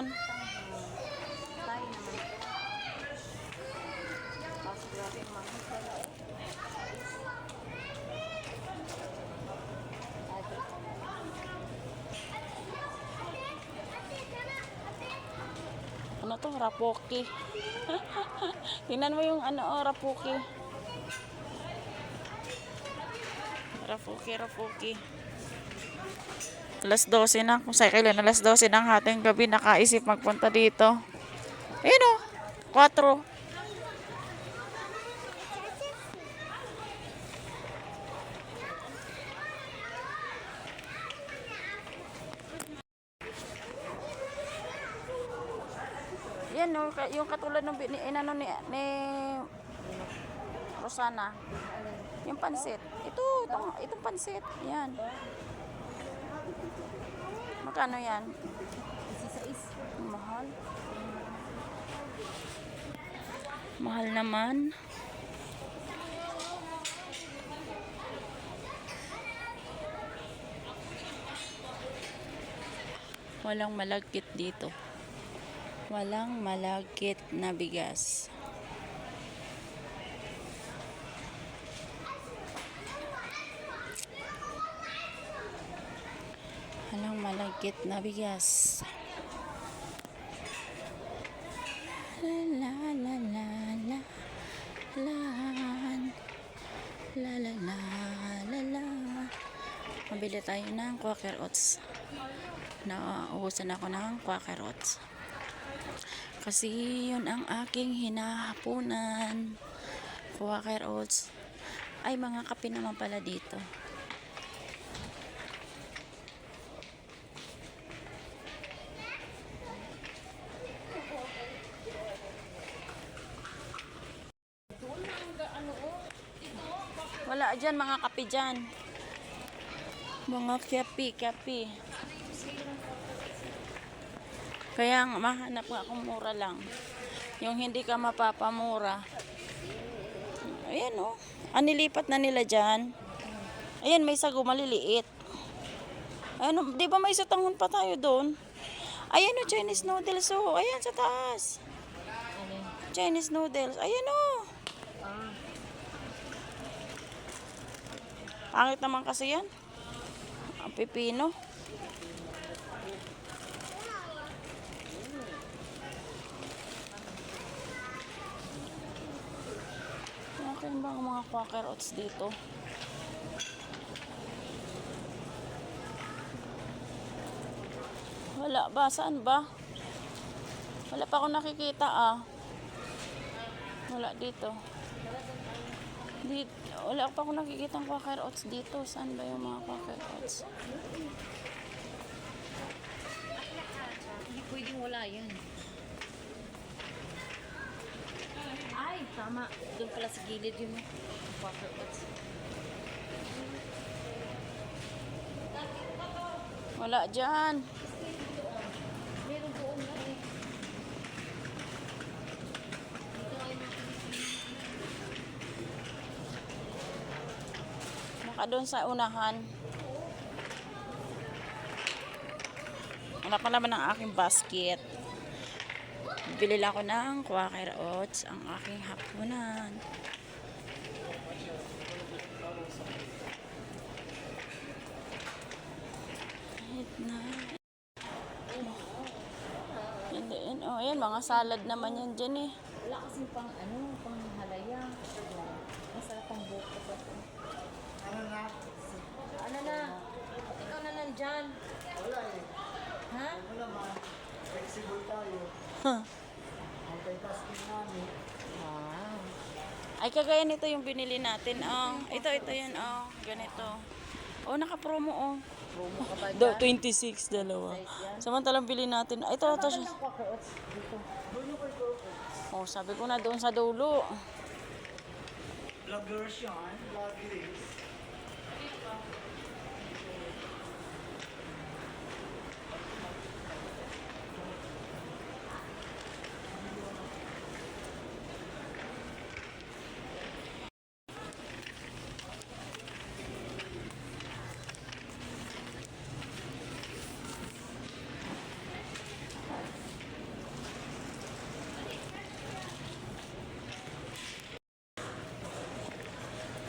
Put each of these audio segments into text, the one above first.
Tayo naman. Tapos grabe yung mga pala. Ano to? Rapoki. Tingnan mo yung ano, oh, rapoki. Rapoki. Alas 12 na. Kung sa kailan alas 12 ng hating gabi, nakaisip magpunta dito. Ayun o. 4. Yan o. Yung katulad ng inano ni Rosana. Yung pansit. Itong pansit. Yan. Magkano yan? Mahal. Mahal naman. Walang malagkit dito. Walang malagkit na bigas. Walang malagkit na bigas. La la la la la la la la la la la. Mabili tayo ng Quaker Oats. Nauubusan ako ng Quaker Oats. Kasi yun ang aking hinahapunan. Quaker Oats. Ay, mga kape naman pala dito. Wala dyan, mga kape dyan. Mga kape. Kaya mahanap nga akong mura lang. Yung hindi ka mapapamura. Ayan o. Nilipat na nila dyan. Ayan, may sago maliliit. Ayan, di ba may satanghon pa tayo doon? Ayan o, Chinese noodles o. Ayan, sa taas. Chinese noodles. Ayan o. Pangit naman kasi yan. Ang pipino. Akin ba ang mga Quaker Oats dito? Wala ba? Saan ba? Wala pa akong nakikita Wala dito. Wala pa akong nakikita ng Quaker Oats dito. Saan ba yung mga Quaker Oats? Hindi pwedeng wala yan. Ay, tama. Doon pala sa gilid yun. Quaker Oats. Wala dyan. Meron doon na eh. Baka doon sa unahan. Hanap na naman ang aking basket. Bili lang ako ng Quaker Oats, ang aking hapunan. Ayan, mga salad naman yan dyan eh. Wala kasing pang halaya. Masarap ang buko pa ito. Ano na? Ikaw na nandyan. Wala eh. Ha? Ano naman, flexible tayo. Multitasking namin. Ay, kagaya nito yung binili natin. Ito yan. Ganito. Naka-promo. Promo ka ba 26, dalawa. Samantalang bili natin. Ito siya. Quaker Oats dito. Sabi ko na doon sa dulo. Vloggers yan. Vloggers.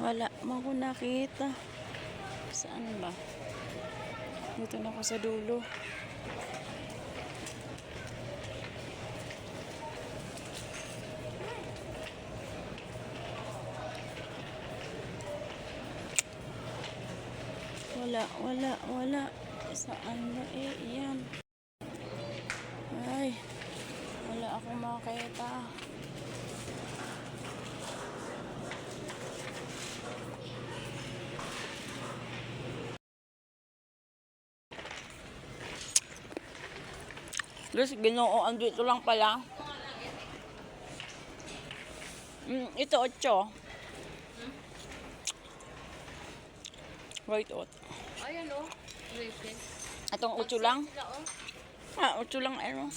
Wala mo ko nakita. Saan ba? Dito na ako sa dulo. Wala. Saan ba yan? Ay, wala akong makita. Diyos, Ginoo, andito lang pala. Ito, 8. Right, 8. Ayan o. Wait. Itong 8 lang? Sila o. 8 lang, ano.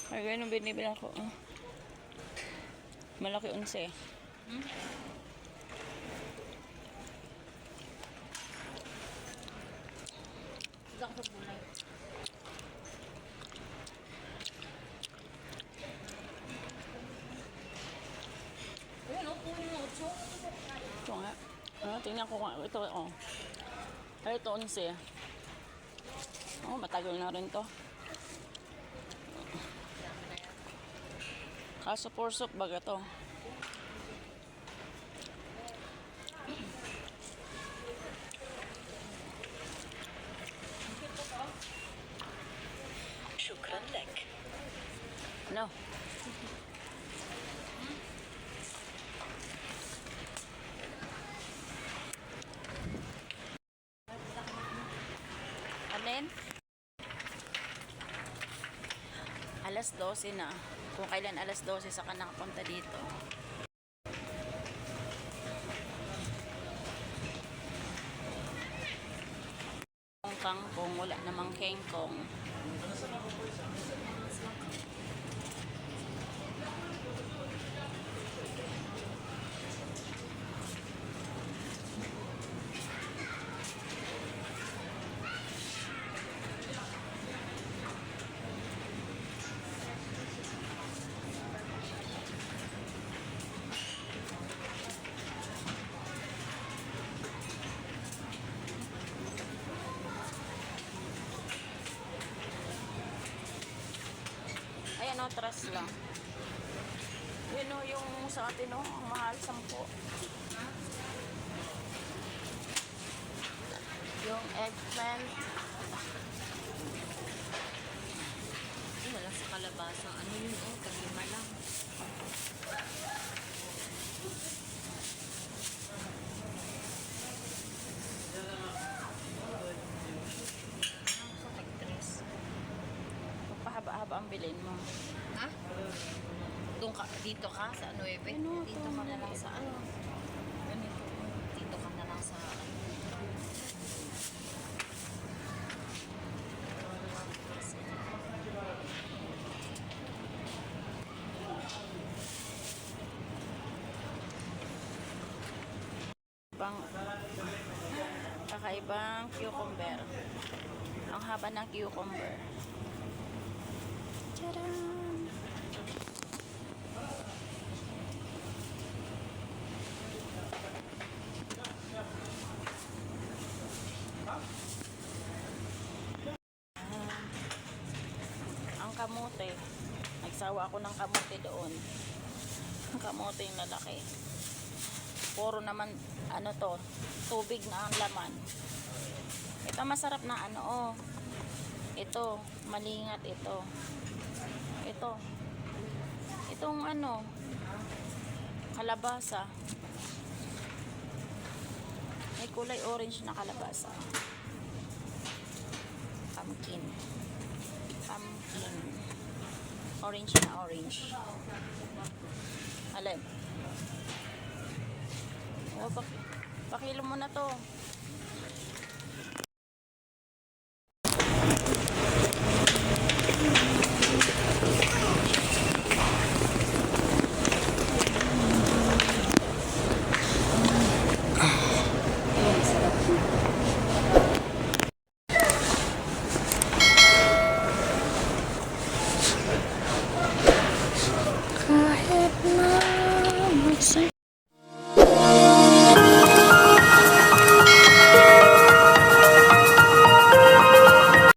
Ay, ganun binibilang ko. Malaki 11. Lang sa bulay. Ayan o. Puno yung 8. Ito nga. Tingnan ko nga. Ito, Ay, ito 11. Matagal na rin to. Kaso porsok baga to. Shukran lek. No. Alin? Alas 12 na. Kung kailan alas 12 saka nakapunta dito. Kangkong, wala namang kengkong. Ayan o, trust lang. Yun o, yung sa atin o, ang mahal, 10. Yung eggplant. Ano lang sa kalabasa. Ano yun o. Tagima lang. Pahaba-haba ang bilhin mo. Ha? Doon ka, dito ka sa 9. Ano, Dito ka na lang sa ano. Ganito. Dito ka na lang sa ano. Kakaibang cucumber. Ang haba ng cucumber. Tcharam! Ang kamote. Nagsawa ako ng kamote doon. Ang kamote yung lalaki. Puro naman, ano to, tubig na ang laman. Ito masarap na ano, oh. Ito, malingat ito. Ito. Itong ano, kalabasa. May kulay orange na kalabasa. Pumpkin. Orange na orange. Alin? Oh, pakilo mo na to.